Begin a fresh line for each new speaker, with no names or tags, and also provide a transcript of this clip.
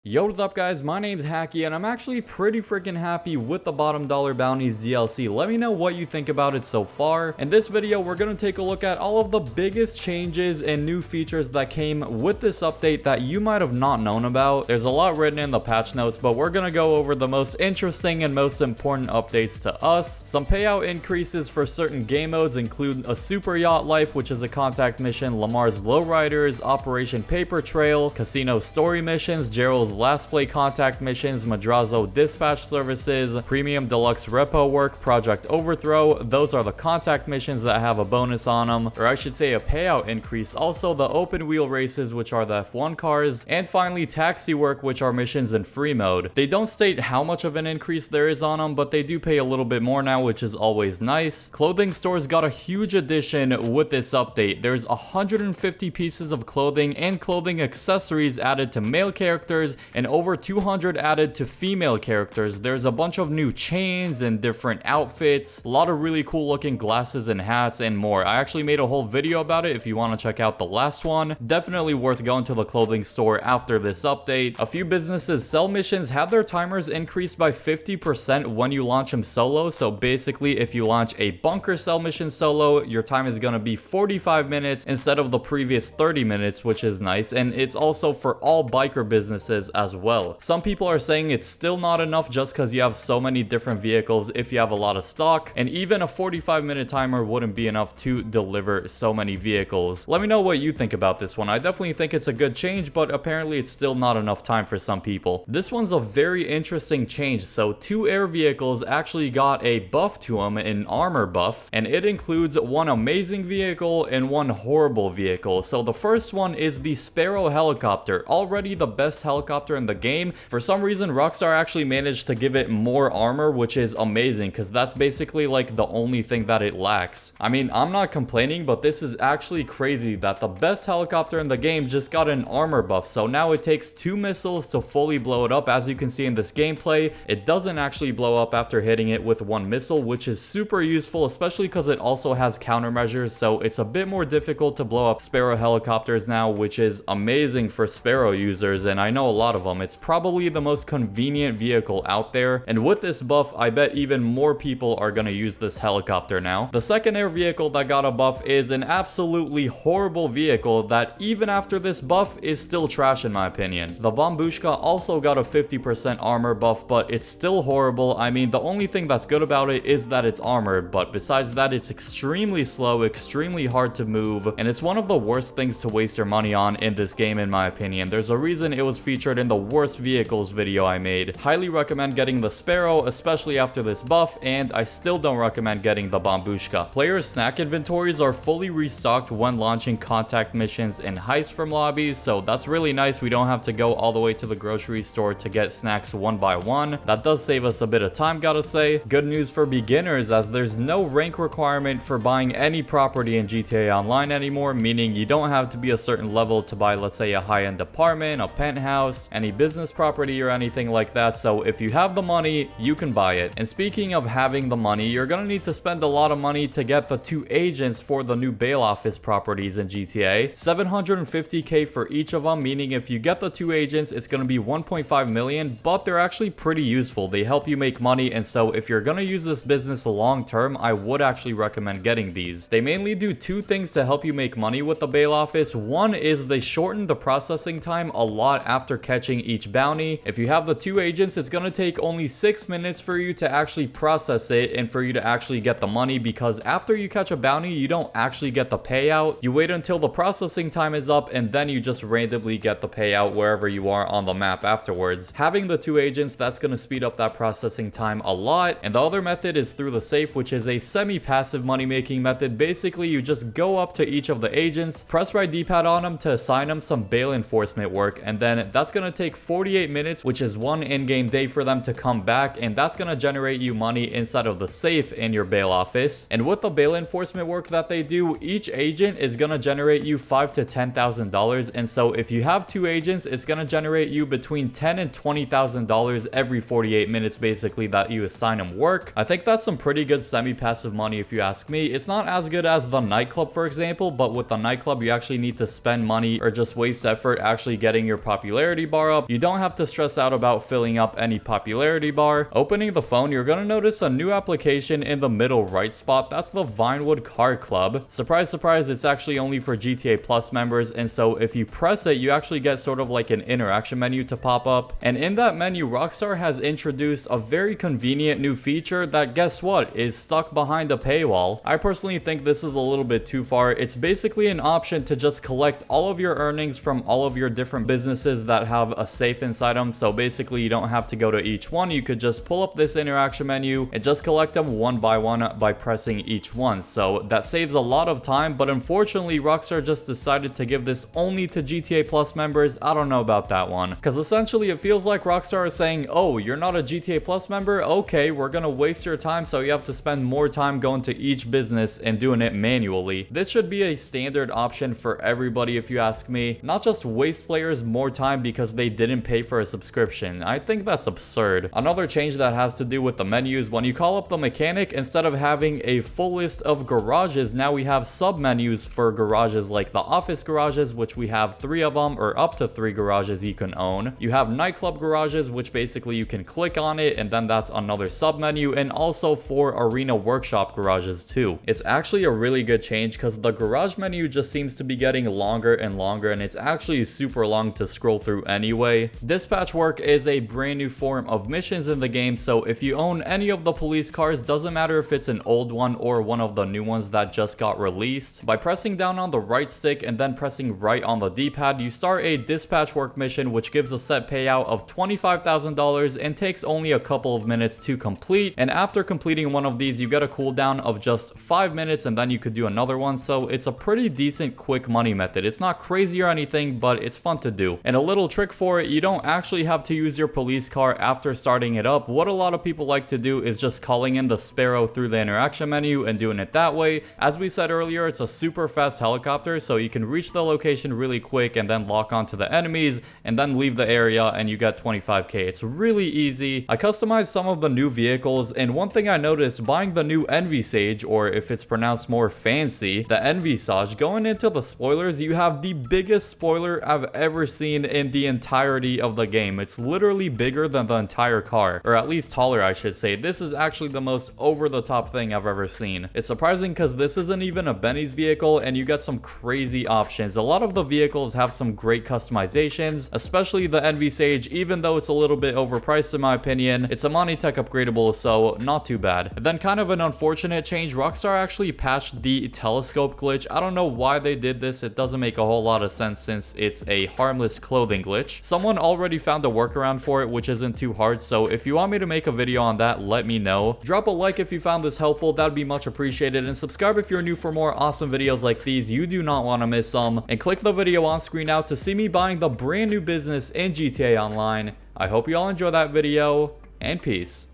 Yo, what's up guys, my name's Hakiii and I'm actually pretty freaking happy with the bottom dollar bounties DLC. Let me know what you think about it so far. In this video, we're going to take a look at all of the biggest changes and new features that came with this update that you might have not known about. There's a lot written in the patch notes, but we're going to go over the most interesting and most important updates to us. Some payout increases for certain game modes include a Super Yacht Life, which is a contact mission, Lamar's Lowriders, Operation Paper Trail, Casino Story missions, Gerald's Last Play contact missions, Madrazo dispatch services, Premium Deluxe repo work, Project Overthrow. Those are the contact missions that have a bonus on them, or I should say a payout increase. Also the open wheel races, which are the F1 cars, and finally taxi work, which are missions in free mode. They don't state how much of an increase there is on them, but they do pay a little bit more now, which is always nice. Clothing stores got a huge addition with this update. There's 150 pieces of clothing and clothing accessories added to male characters and over 200 added to female characters. There's a bunch of new chains and different outfits, a lot of really cool looking glasses and hats and more. I actually made a whole video about it if you want to check out the last one. Definitely worth going to the clothing store after this update. A few businesses sell missions had their timers increased by 50% when you launch them solo. So basically if you launch a bunker sell mission solo, your time is going to be 45 minutes instead of the previous 30 minutes, which is nice. And it's also for all biker businesses as well. Some people are saying it's still not enough just because you have so many different vehicles if you have a lot of stock, and even a 45-minute timer wouldn't be enough to deliver so many vehicles. Let me know what you think about this one. I definitely think it's a good change, but apparently it's still not enough time for some people. This one's a very interesting change. So 2 air vehicles actually got a buff to them, an armor buff, and it includes one amazing vehicle and one horrible vehicle. So the first one is the Sparrow helicopter, already the best helicopter in the game. For some reason Rockstar actually managed to give it more armor, which is amazing because that's basically like the only thing that it lacks. I mean, I'm not complaining, but this is actually crazy that the best helicopter in the game just got an armor buff. So now it takes 2 missiles to fully blow it up. As you can see in this gameplay, it doesn't actually blow up after hitting it with 1 missile, which is super useful, especially because it also has countermeasures, so it's a bit more difficult to blow up Sparrow helicopters now, which is amazing for Sparrow users, and I know a lot of them. It's probably the most convenient vehicle out there, and with this buff I bet even more people are going to use this helicopter now. The second air vehicle that got a buff is an absolutely horrible vehicle that even after this buff is still trash in my opinion. The Bombushka also got a 50% armor buff, but it's still horrible. I mean, the only thing that's good about it is that it's armored, but besides that it's extremely slow, extremely hard to move, and it's one of the worst things to waste your money on in this game in my opinion. There's a reason it was featured in the worst vehicles video I made. Highly recommend getting the Sparrow, especially after this buff, and I still don't recommend getting the Bombushka. Players' snack inventories are fully restocked when launching contact missions and heists from lobbies, so that's really nice. We don't have to go all the way to the grocery store to get snacks one by one. That does save us a bit of time, gotta say. Good news for beginners, as there's no rank requirement for buying any property in GTA Online anymore, meaning you don't have to be a certain level to buy, let's say, a high-end apartment, a penthouse, any business property or anything like that. So if you have the money, you can buy it. And speaking of having the money, you're gonna need to spend a lot of money to get the 2 agents for the new bail office properties in GTA. 750k for each of them, meaning if you get the 2 agents it's gonna be 1.5 million, but they're actually pretty useful. They help you make money, and so if you're gonna use this business long term, I would actually recommend getting these. They mainly do 2 things to help you make money with the bail office. One is they shorten the processing time a lot after catching each bounty. If you have the 2 agents, it's gonna take only 6 minutes for you to actually process it and for you to actually get the money, because after you catch a bounty you don't actually get the payout. You wait until the processing time is up and then you just randomly get the payout wherever you are on the map afterwards. Having the 2 agents, that's gonna speed up that processing time a lot. And the other method is through the safe, which is a semi-passive money making method. Basically you just go up to each of the agents, press right D-pad on them to assign them some bail enforcement work, and then that's gonna take 48 minutes, which is 1 in-game day for them to come back, and that's gonna generate you money inside of the safe in your bail office. And with the bail enforcement work that they do, each agent is gonna generate you $5,000 to $10,000, and so if you have 2 agents, it's gonna generate you between $10,000 and $20,000 every 48 minutes basically that you assign them work. I think that's some pretty good semi-passive money if you ask me. It's not as good as the nightclub for example, but with the nightclub you actually need to spend money or just waste effort actually getting your popularity bar up, you don't have to stress out about filling up any popularity bar. Opening the phone, you're gonna notice a new application in the middle right spot. That's the Vinewood Car Club. Surprise, surprise, it's actually only for GTA Plus members, and so if you press it, you actually get sort of like an interaction menu to pop up. And in that menu, Rockstar has introduced a very convenient new feature that, guess what, is stuck behind a paywall. I personally think this is a little bit too far. It's basically an option to just collect all of your earnings from all of your different businesses that have a safe inside them. So basically, you don't have to go to each one. You could just pull up this interaction menu and just collect them one by one by pressing each one. So that saves a lot of time, but unfortunately, Rockstar just decided to give this only to GTA Plus members. I don't know about that one, because essentially it feels like Rockstar is saying, oh, you're not a GTA Plus member? Okay, we're gonna waste your time, so you have to spend more time going to each business and doing it manually. This should be a standard option for everybody, if you ask me. Not just waste players more time because they didn't pay for a subscription. I think that's absurd. Another change that has to do with the menus, when you call up the mechanic, instead of having a full list of garages, now we have sub-menus for garages like the office garages, which we have 3 of them, or up to 3 garages you can own. You have nightclub garages, which basically you can click on it and then that's another sub-menu, and also 4 arena workshop garages too. It's actually a really good change because the garage menu just seems to be getting longer and longer, and it's actually super long to scroll through anyway. Dispatch work is a brand new form of missions in the game, so if you own any of the police cars, doesn't matter if it's an old one or one of the new ones that just got released, by pressing down on the right stick and then pressing right on the D-pad, you start a dispatch work mission, which gives a set payout of $25,000 and takes only a couple of minutes to complete. And after completing one of these, you get a cooldown of just 5 minutes, and then you could do another one. So it's a pretty decent quick money method. It's not crazy or anything, but it's fun to do. And a little trick for it, you don't actually have to use your police car after starting it up. What a lot of people like to do is just calling in the Sparrow through the interaction menu and doing it that way. As we said earlier, it's a super fast helicopter, so you can reach the location really quick and then lock onto the enemies and then leave the area and you get 25k. It's really easy. I customized some of the new vehicles, and one thing I noticed buying the new Envisage, or if it's pronounced more fancy, the Envisage, going into the spoilers, you have the biggest spoiler I've ever seen in the entirety of the game. It's literally bigger than the entire car, or at least taller, I should say. This is actually the most over-the-top thing I've ever seen. It's surprising because this isn't even a Benny's vehicle, and you get some crazy options. A lot of the vehicles have some great customizations, especially the Envisage. Even though it's a little bit overpriced in my opinion, it's a Monitech upgradable, so not too bad. And then kind of an unfortunate change, Rockstar actually patched the telescope glitch. I don't know why they did this. It doesn't make a whole lot of sense since it's a harmless clothing glitch. Someone already found a workaround for it, which isn't too hard, so if you want me to make a video on that, let me know. Drop a like if you found this helpful, that'd be much appreciated, and subscribe if you're new for more awesome videos like these. You do not want to miss them. And click the video on screen now to see me buying the brand new business in GTA Online. I hope you all enjoy that video, and peace.